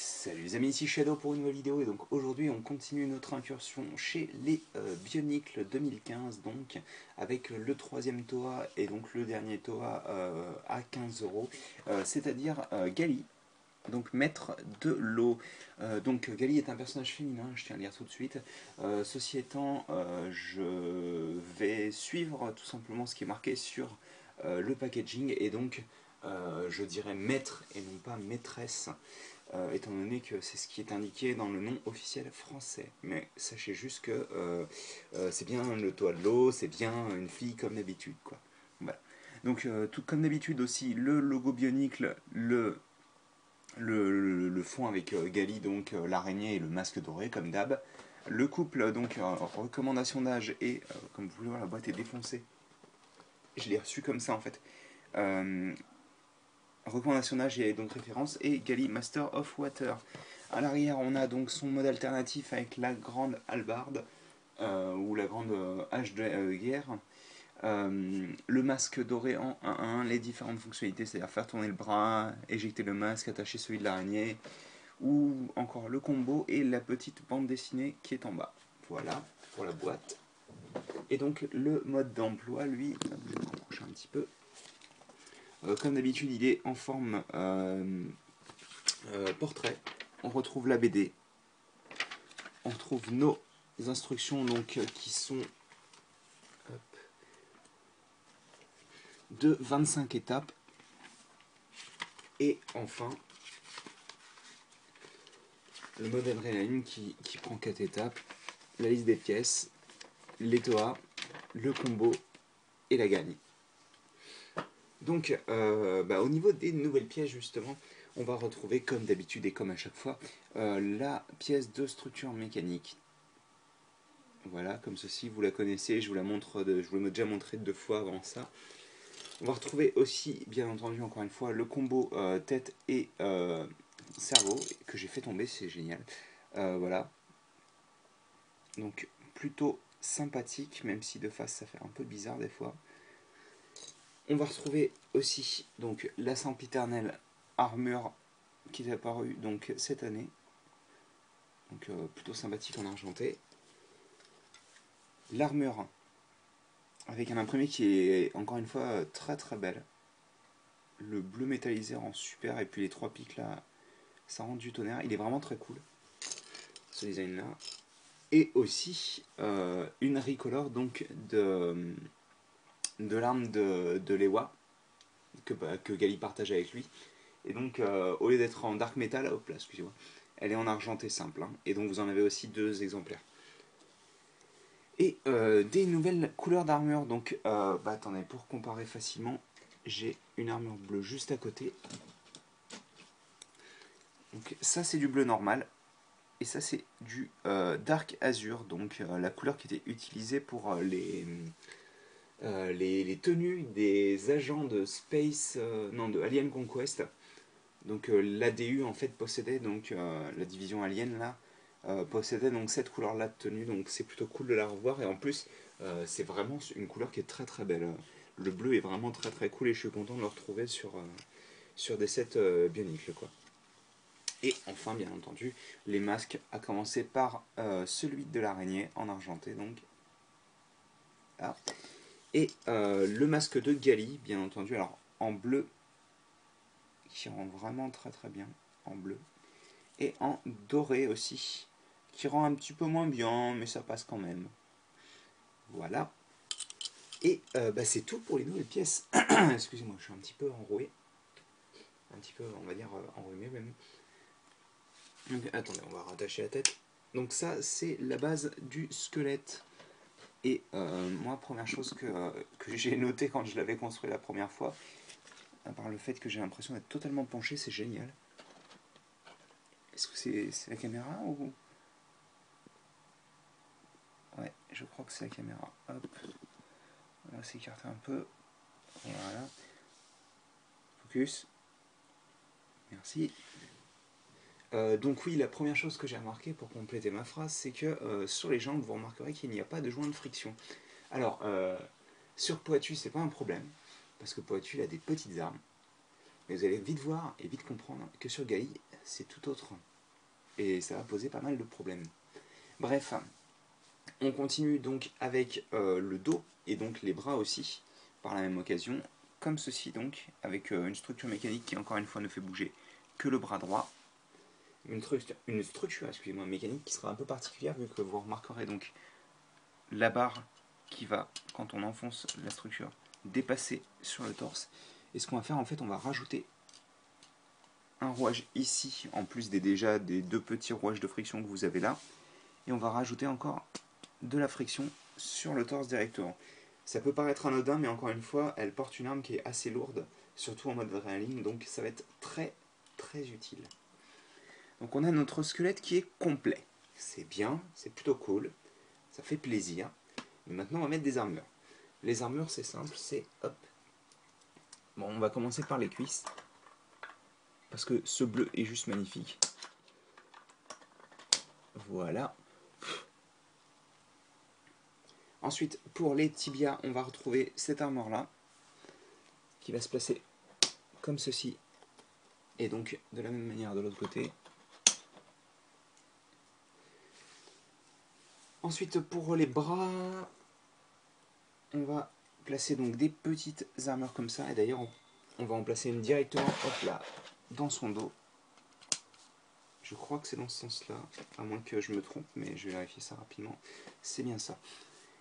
Salut les amis, ici Shadow pour une nouvelle vidéo et donc aujourd'hui on continue notre incursion chez les Bionicle 2015 donc avec le troisième Toa et donc le dernier Toa à 15 €, c'est-à-dire Gali, donc maître de l'eau. Donc Gali est un personnage féminin, je tiens à le dire tout de suite. Ceci étant, je vais suivre tout simplement ce qui est marqué sur le packaging et donc je dirais maître et non pas maîtresse. Étant donné que c'est ce qui est indiqué dans le nom officiel français. Mais sachez juste que c'est bien le toit de l'eau, c'est bien une fille comme d'habitude, quoi. Voilà. Donc, tout comme d'habitude aussi, le logo Bionicle, le fond avec Gali, donc l'araignée et le masque doré, comme d'hab. Le couple, donc recommandation d'âge, et comme vous pouvez voir, la boîte est défoncée. Je l'ai reçu comme ça en fait. Euh, Recommandation d'âge et donc référence, et Gali Master of Water. À l'arrière, on a donc son mode alternatif avec la grande hallebarde, ou la grande hache de guerre. Le masque doré en 1-1, les différentes fonctionnalités, c'est-à-dire faire tourner le bras, éjecter le masque, attacher celui de l'araignée, ou encore le combo et la petite bande dessinée qui est en bas. Voilà pour la boîte. Et donc le mode d'emploi, lui, je vais me rapprocher un petit peu. Comme d'habitude, il est en forme portrait. On retrouve la BD. On retrouve nos instructions donc qui sont de 25 étapes. Et enfin, le mode adrénaline qui prend 4 étapes, la liste des pièces, les TOA, le combo et la gagne. Donc, au niveau des nouvelles pièces, justement, on va retrouver, comme d'habitude et comme à chaque fois, la pièce de structure mécanique. Voilà, comme ceci, vous la connaissez, je vous la montre, je vous l'ai déjà montré 2 fois avant ça. On va retrouver aussi, bien entendu, encore une fois, le combo tête et cerveau, que j'ai fait tomber, c'est génial. Voilà. Donc, plutôt sympathique, même si de face ça fait un peu bizarre des fois. On va retrouver aussi donc la sempiternelle armure qui est apparue donc cette année. Donc plutôt sympathique en argenté. L'armure avec un imprimé qui est encore une fois très très belle. Le bleu métallisé rend super et puis les 3 pics là, ça rend du tonnerre. Il est vraiment très cool ce design là. Et aussi une recolor donc de l'arme de Lewa que Gali partage avec lui. Et donc, au lieu d'être en dark metal, hop là, excusez-moi, elle est en argenté simple. Hein, et donc, vous en avez aussi 2 exemplaires. Et des nouvelles couleurs d'armure. Donc, attendez, pour comparer facilement, j'ai une armure bleue juste à côté. Donc, ça, c'est du bleu normal. Et ça, c'est du Dark Azure. Donc, la couleur qui était utilisée pour les tenues des agents de Space. Non, de Alien Conquest. Donc l'ADU en fait possédait donc la division Alien là possédait donc cette couleur là de tenue, donc c'est plutôt cool de la revoir et en plus c'est vraiment une couleur qui est très très belle. Le bleu est vraiment très très cool et je suis content de le retrouver sur des sets Bionicle quoi. Et enfin bien entendu les masques, à commencer par celui de l'araignée en argenté donc là. Et le masque de Gali bien entendu, alors en bleu qui rend vraiment très très bien en bleu. Et en doré aussi, qui rend un petit peu moins bien, mais ça passe quand même. Voilà. Et c'est tout pour les nouvelles pièces. Excusez-moi, je suis un petit peu enroué. Un petit peu, on va dire, enrhumé même. Donc, attendez, on va rattacher la tête. Donc ça, c'est la base du squelette. Et moi, première chose que j'ai noté quand je l'avais construit la première fois, à part le fait que j'ai l'impression d'être totalement penché, c'est génial. Est-ce que c'est la caméra ou... Ouais, je crois que c'est la caméra. Hop. On va s'écarter un peu. Voilà. Focus. Merci. Donc oui, la première chose que j'ai remarqué pour compléter ma phrase, c'est que sur les jambes, vous remarquerez qu'il n'y a pas de joint de friction. Alors, sur Poitu, c'est pas un problème, parce que Poitu il a des petites armes. Mais vous allez vite voir et vite comprendre que sur Gali, c'est tout autre. Et ça va poser pas mal de problèmes. Bref, on continue donc avec le dos et donc les bras aussi, par la même occasion, comme ceci donc, avec une structure mécanique qui encore une fois ne fait bouger que le bras droit. Une structure excusez-moi, mécanique qui sera un peu particulière vu que vous remarquerez donc la barre qui va, quand on enfonce la structure, dépasser sur le torse. Et ce qu'on va faire en fait, on va rajouter un rouage ici, en plus déjà des deux petits rouages de friction que vous avez là. Et on va rajouter encore de la friction sur le torse directement. Ça peut paraître anodin, mais encore une fois, elle porte une arme qui est assez lourde, surtout en mode adrénaline, donc ça va être très très utile. Donc on a notre squelette qui est complet. C'est bien, c'est plutôt cool, ça fait plaisir. Mais maintenant on va mettre des armures. Les armures c'est simple, c'est hop. Bon, on va commencer par les cuisses, parce que ce bleu est juste magnifique. Voilà. Ensuite, pour les tibias, on va retrouver cette armure-là, qui va se placer comme ceci, et donc de la même manière de l'autre côté. Ensuite, pour les bras, on va placer donc des petites armures comme ça, et d'ailleurs, on va en placer une directement, hop là, dans son dos. Je crois que c'est dans ce sens-là, à moins que je me trompe, mais je vais vérifier ça rapidement. C'est bien ça.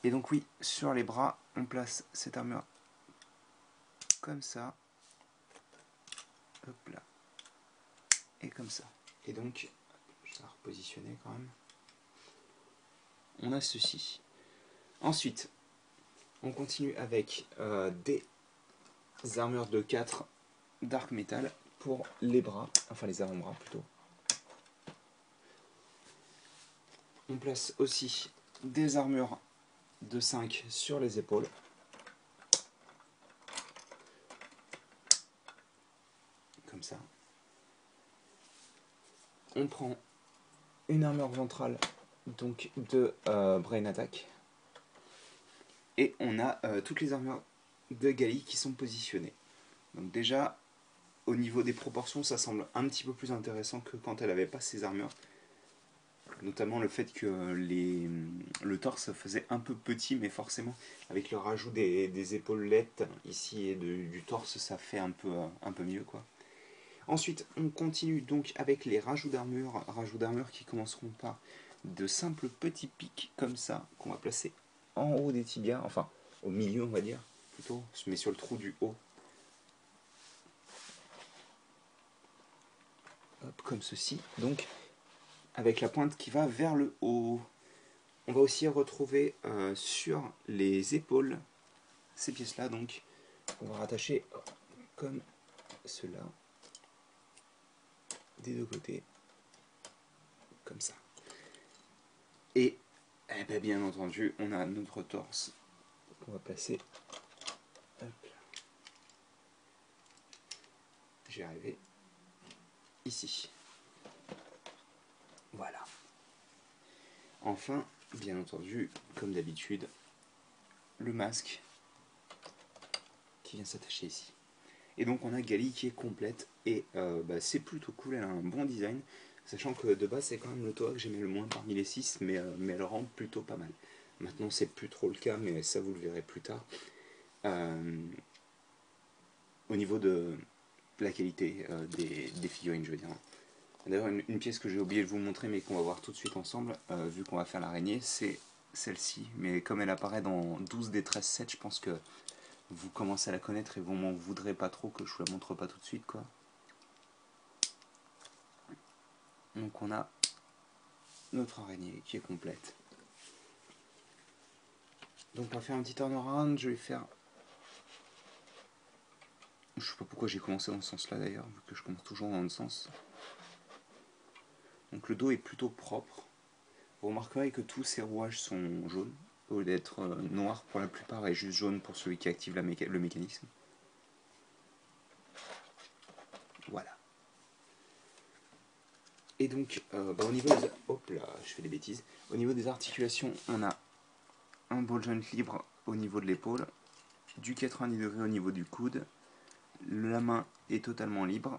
Et donc oui, sur les bras, on place cette armure comme ça. Hop là. Et comme ça. Et donc, je vais repositionner quand même. On a ceci. Ensuite, on continue avec des armures de 4 Dark Metal pour les bras, enfin les avant-bras plutôt. On place aussi des armures de 5 sur les épaules. Comme ça. On prend une armure ventrale donc de Brain Attack. Et on a toutes les armures de Gali qui sont positionnées. Donc déjà, au niveau des proportions, ça semble un petit peu plus intéressant que quand elle n'avait pas ses armures. Notamment le fait que le torse faisait un peu petit, mais forcément, avec le rajout des épaulettes ici et du torse, ça fait un peu mieux, quoi. Ensuite, on continue donc avec les rajouts d'armure qui commenceront par de simples petits pics comme ça, qu'on va placer en haut des tibias, enfin au milieu on va dire, plutôt, mais sur le trou du haut. Hop, comme ceci, donc avec la pointe qui va vers le haut. On va aussi retrouver sur les épaules ces pièces-là, donc on va rattacher comme cela, des deux côtés, comme ça. Et eh ben, bien entendu, on a notre torse qu'on va placer. Hop là. J'y arrivé. Ici. Voilà. Enfin, bien entendu, comme d'habitude, le masque qui vient s'attacher ici. Et donc on a Gali qui est complète et c'est plutôt cool, elle a un bon design, sachant que de base c'est quand même le Toa que j'aimais le moins parmi les 6, mais elle rend plutôt pas mal. Maintenant c'est plus trop le cas, mais ça vous le verrez plus tard. Au niveau de la qualité des figurines, je veux dire. D'ailleurs une pièce que j'ai oublié de vous montrer mais qu'on va voir tout de suite ensemble, vu qu'on va faire l'araignée, c'est celle-ci. Mais comme elle apparaît dans 12 des 13 sets, je pense que vous commencez à la connaître et vous m'en voudrez pas trop que je vous la montre pas tout de suite, quoi. Donc on a notre araignée qui est complète. Donc on va faire un petit turnaround, je vais faire... Je sais pas pourquoi j'ai commencé dans ce sens là d'ailleurs, vu que je commence toujours dans le sens. Donc le dos est plutôt propre. Vous remarquerez que tous ces rouages sont jaunes, au lieu d'être noirs pour la plupart et juste jaune pour celui qui active le mécanisme. Voilà. Et donc, au niveau des... Hop là, je fais des bêtises. Au niveau des articulations, on a un ball joint libre au niveau de l'épaule, du 90 degrés au niveau du coude, la main est totalement libre,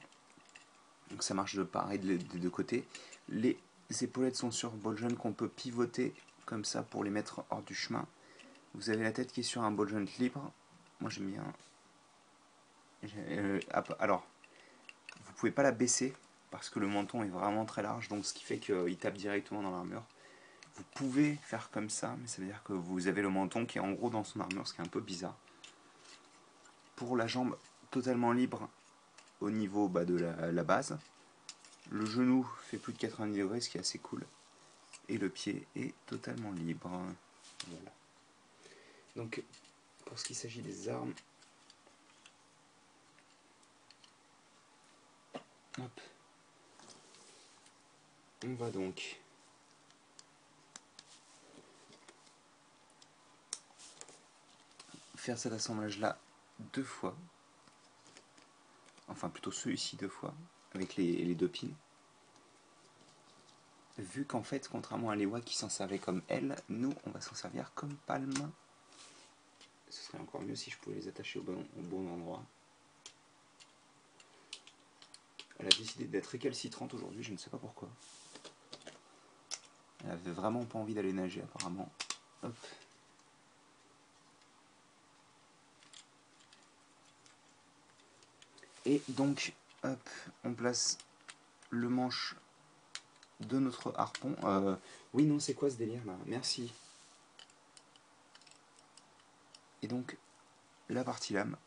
Donc ça marche de pareil des deux côtés. Les épaulettes sont sur ball joint qu'on peut pivoter comme ça pour les mettre hors du chemin. Vous avez la tête qui est sur un ball joint libre. Moi j'aime bien. Alors, vous pouvez pas la baisser parce que le menton est vraiment très large, donc ce qui fait qu'il tape directement dans l'armure. Vous pouvez faire comme ça, mais ça veut dire que vous avez le menton qui est en gros dans son armure, ce qui est un peu bizarre. Pour la jambe totalement libre au niveau de la base, le genou fait plus de 90 degrés, ce qui est assez cool. Et le pied est totalement libre. Voilà. Donc, pour ce qui s'agit des armes, hop, on va donc faire cet assemblage là 2 fois, enfin plutôt celui-ci 2 fois, avec les 2 pins. Vu qu'en fait, contrairement à l'Ewa qui s'en servait comme aile, nous on va s'en servir comme palme. Ce serait encore mieux si je pouvais les attacher au bon endroit. Elle a décidé d'être récalcitrante aujourd'hui, je ne sais pas pourquoi. Elle avait vraiment pas envie d'aller nager apparemment. Hop. Et donc, hop, on place le manche de notre harpon. Oui, non, c'est quoi ce délire là? Merci. Et donc, la partie lame.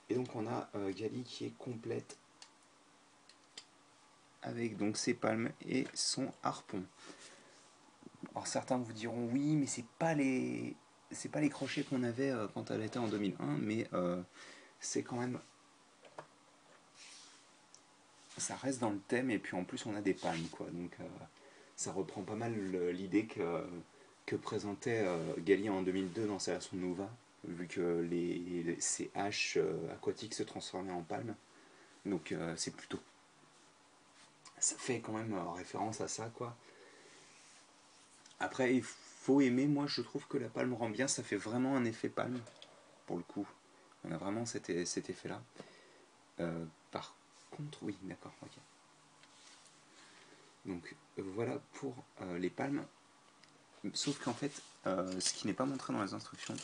Et donc, on a Gali qui est complète avec donc ses palmes et son harpon. Alors, certains vous diront oui, mais c'est pas les crochets qu'on avait quand elle était en 2001, mais c'est quand même. Ça reste dans le thème, et puis en plus, on a des palmes, quoi. Donc, ça reprend pas mal l'idée que présentait Gali en 2002 dans sa version Nova, vu que ces haches aquatiques se transformaient en palmes. Donc c'est plutôt. Ça fait quand même référence à ça, quoi. Après, il faut aimer, moi je trouve que la palme rend bien, ça fait vraiment un effet palme, pour le coup. On a vraiment cet effet-là. Par contre, oui, d'accord, ok. Donc voilà pour les palmes. Sauf qu'en fait, ce qui n'est pas montré dans les instructions,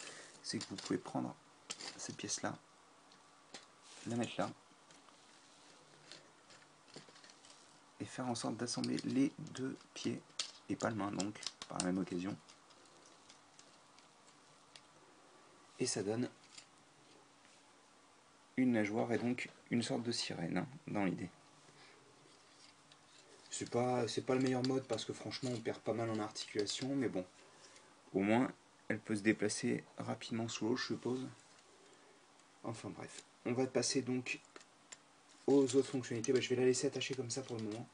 c'est que vous pouvez prendre cette pièce-là, la mettre là, et faire en sorte d'assembler les 2 pieds et pas le main, donc, par la même occasion. Et ça donne une nageoire et donc une sorte de sirène, hein, dans l'idée. C'est pas le meilleur mode parce que franchement on perd pas mal en articulation, mais bon, au moins elle peut se déplacer rapidement sous l'eau, je suppose. Enfin bref, on va passer donc aux autres fonctionnalités. Je vais la laisser attachée comme ça pour le moment.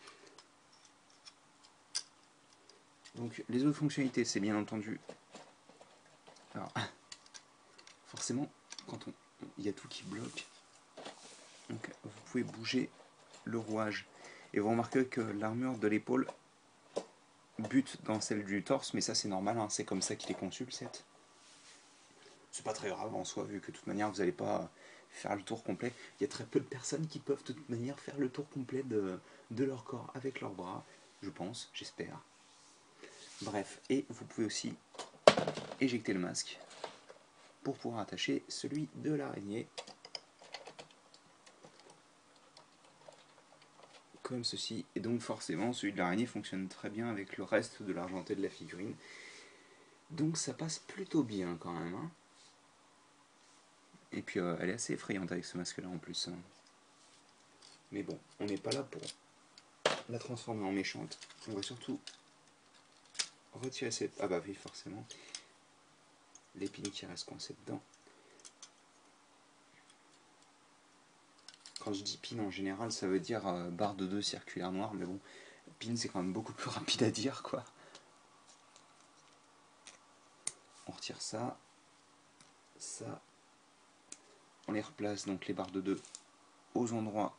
Donc les autres fonctionnalités, c'est bien entendu. Alors, forcément, quand il y a tout qui bloque, donc vous pouvez bouger le rouage. Et vous remarquez que l'armure de l'épaule bute dans celle du torse, mais ça c'est normal, hein, c'est comme ça qu'il est conçu le set. C'est pas très grave en soi, vu que de toute manière vous n'allez pas faire le tour complet. Il y a très peu de personnes qui peuvent de toute manière faire le tour complet de leur corps avec leurs bras, je pense, j'espère. Bref, et vous pouvez aussi éjecter le masque pour pouvoir attacher celui de l'araignée. Comme ceci, et donc forcément celui de l'araignée fonctionne très bien avec le reste de l'argenté de la figurine. Donc ça passe plutôt bien quand même, hein. Et puis elle est assez effrayante avec ce masque là en plus, hein. Mais bon, on n'est pas là pour la transformer en méchante. On va surtout retirer cette... Ah bah oui, forcément. L'épine qui reste coincée dedans. Quand je dis pin en général, ça veut dire barre de 2 circulaire noire, mais bon, pin c'est quand même beaucoup plus rapide à dire, quoi. On retire ça, ça. On les replace, donc les barres de 2 aux endroits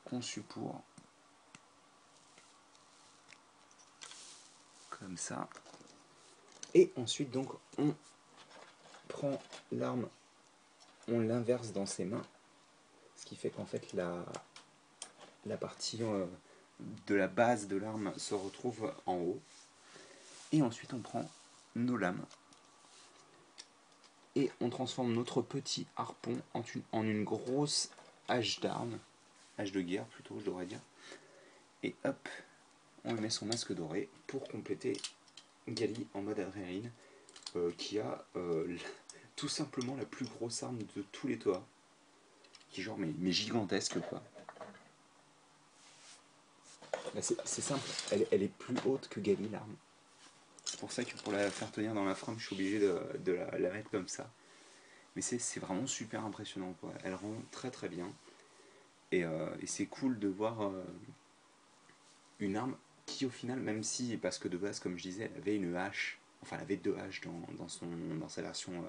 conçus pour. Comme ça. Et ensuite, donc, on prend l'arme, on l'inverse dans ses mains. Ce qui fait qu'en fait la partie de la base de l'arme se retrouve en haut. Et ensuite on prend nos lames et on transforme notre petit harpon en une grosse hache d'arme, hache de guerre plutôt je devrais dire. Et hop, on lui met son masque doré pour compléter Gali en mode adrénaline, qui a tout simplement la plus grosse arme de tous les Toa, qui est genre mais gigantesque quoi. C'est simple, elle est plus haute que Gali l'arme. C'est pour ça que pour la faire tenir dans la frame, je suis obligé de la mettre comme ça. Mais c'est vraiment super impressionnant quoi. Elle rend très très bien. Et c'est cool de voir une arme qui au final, même si, parce que de base comme je disais, elle avait une hache, enfin elle avait deux haches dans sa version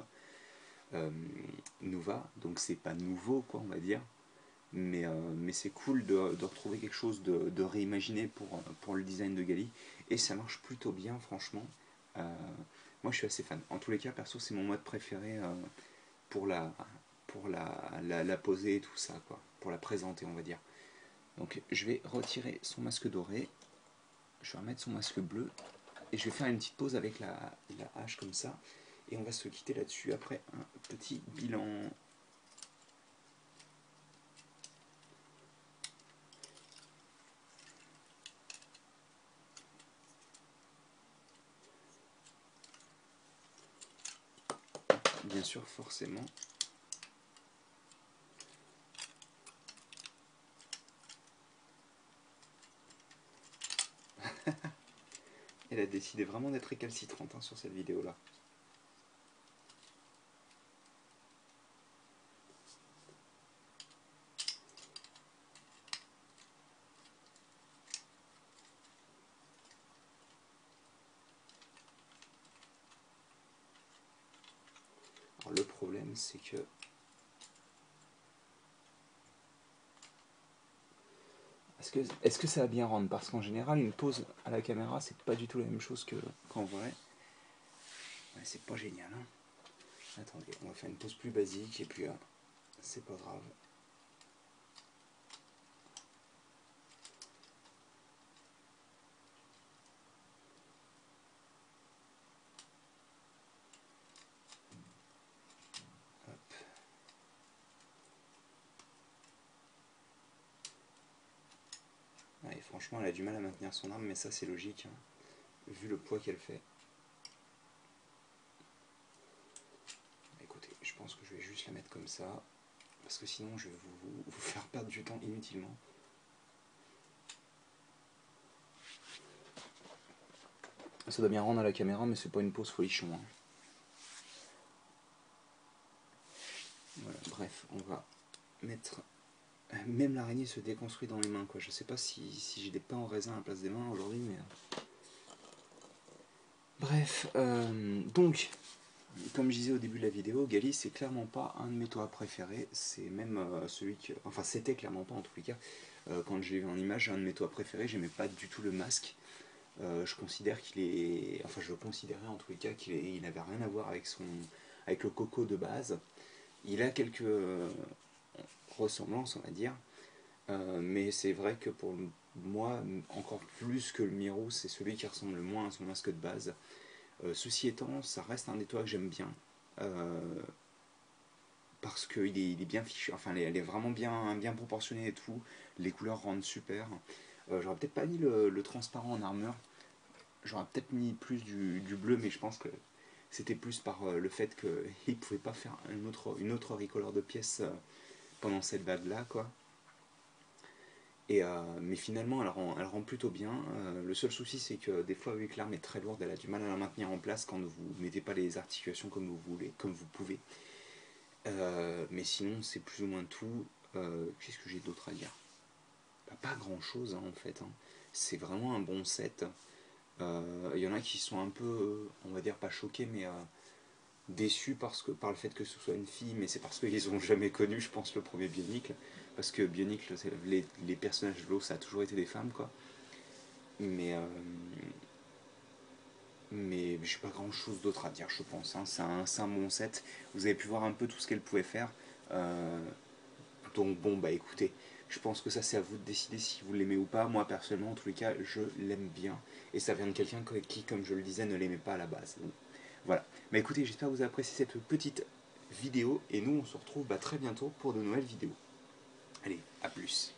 Nova, donc c'est pas nouveau quoi on va dire. Mais c'est cool de retrouver quelque chose de réimaginé pour le design de Gali. Et ça marche plutôt bien franchement. Moi je suis assez fan. En tous les cas perso c'est mon mode préféré pour la poser et tout ça quoi. Pour la présenter on va dire. Donc je vais retirer son masque doré. Je vais remettre son masque bleu. Et je vais faire une petite pause avec la hache comme ça. Et on va se quitter là-dessus après un petit bilan. Bien sûr, forcément. Elle a décidé vraiment d'être récalcitrante hein, sur cette vidéo-là. Alors le problème, c'est que est-ce que ça va bien rendre? Parce qu'en général, une pause à la caméra, c'est pas du tout la même chose qu'en vrai. Ouais, c'est pas génial. Hein. Attendez, on va faire une pause plus basique et puis c'est pas grave. Hop. Ouais, franchement, elle a du mal à maintenir son arme, mais ça c'est logique, hein, vu le poids qu'elle fait. Écoutez, je pense que je vais juste la mettre comme ça, parce que sinon je vais vous faire perdre du temps inutilement. Ça doit bien rendre à la caméra, mais c'est pas une pause folichon. Hein. Voilà, bref, on va mettre... Même l'araignée se déconstruit dans les mains, quoi. Je sais pas si j'ai des pains en raisin à la place des mains aujourd'hui, mais... Bref, donc, comme je disais au début de la vidéo, Gali, c'est clairement pas un de mes toits préférés. C'est même celui que... Enfin, c'était clairement pas, en tous les cas. Quand je l'ai vu en image, un de mes toits préférés, j'aimais pas du tout le masque. Je considère qu'il est... Enfin, je le considérais en tous les cas qu'il n'avait rien à voir avec le coco de base. Il a quelques ressemblances, on va dire. Mais c'est vrai que pour moi, encore plus que le Miro, c'est celui qui ressemble le moins à son masque de base. Ceci étant, ça reste un des toits que j'aime bien. Parce qu'il est bien fichu, enfin elle est vraiment bien proportionnée et tout. Les couleurs rendent super. J'aurais peut-être pas mis le transparent en armure. J'aurais peut-être mis plus du bleu, mais je pense que c'était plus par le fait qu'il ne pouvait pas faire une autre recolor de pièces pendant cette vague-là, quoi. Mais finalement, elle rend plutôt bien. Le seul souci, c'est que des fois, vu que l'arme est très lourde, elle a du mal à la maintenir en place quand vous ne mettez pas les articulations comme vous voulez, comme vous pouvez. Mais sinon, c'est plus ou moins tout. Qu'est-ce que j'ai d'autre à dire? Pas grand-chose, hein, en fait. Hein. C'est vraiment un bon set. Il y en a qui sont un peu, on va dire, pas choqués, mais déçus par le fait que ce soit une fille, mais c'est parce qu'ils n'ont jamais connu, je pense, le premier Bionicle. Parce que Bionicle, les personnages de l'eau, ça a toujours été des femmes, quoi. Mais, euh, mais j'ai pas grand chose d'autre à dire, je pense. Hein. C'est un bon set. Vous avez pu voir un peu tout ce qu'elle pouvait faire. Donc bon, bah écoutez, je pense que ça c'est à vous de décider si vous l'aimez ou pas. Moi personnellement, en tous les cas, je l'aime bien. Et ça vient de quelqu'un qui, comme je le disais, ne l'aimait pas à la base. Donc, voilà. Bah écoutez, j'espère que vous avez apprécié cette petite vidéo. Et nous, on se retrouve très bientôt pour de nouvelles vidéos. Allez, à plus.